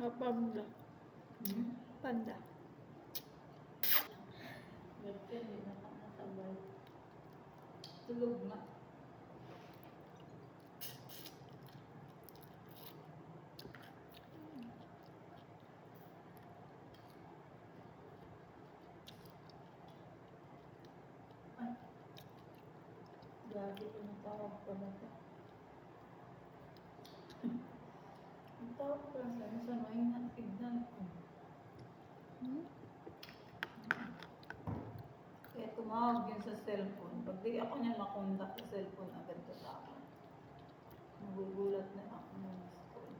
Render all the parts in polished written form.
Mga panda. Panda. Birthday, hindi na ka nasabay. Tulog na. Ay. Grabe ko natawag pa na ito. Ang tawag ko lang sa'yo sa noy na signal ko. Kaya tumawag yun sa cellphone. Pag di ako niya makontak sa cellphone, agad ko sa akin. Nagugulat na ako ng miss call.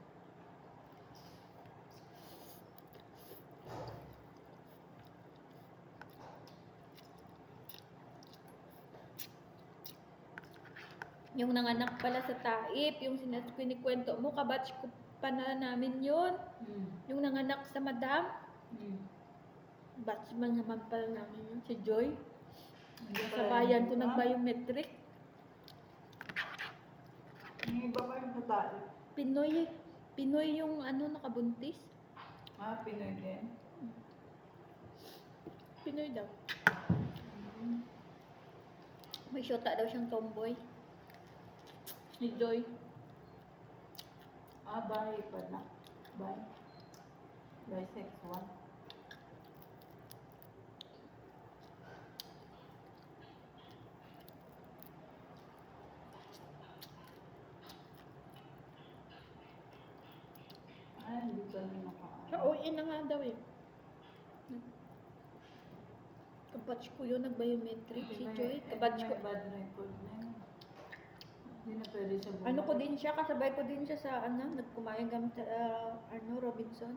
Yung nanganak pala sa Taip, yung kinikwento mo, kabatch ko pa na namin yun. Yung nanganak sa Madam. Batch man naman pala namin yun, si Joy. Sa bayan ko nag-biometric. Yung iba pa yung tatay. Pinoy yung nakabuntis. Ah, Pinoy din. Pinoy daw. May syota daw siyang tomboy. Si Joy. Ah, bahay pala. Bahay. Bisexual. Ay, hindi ka rin Sa OA na nga daw eh. Kabatch ko yun, nag-biometric. Si Joy, kabatch ko. Bad record na yun. Hindi na pwede siya bumalik. Ano ko din siya, kasabay ko din siya sa nagkumayang gamit Robinson.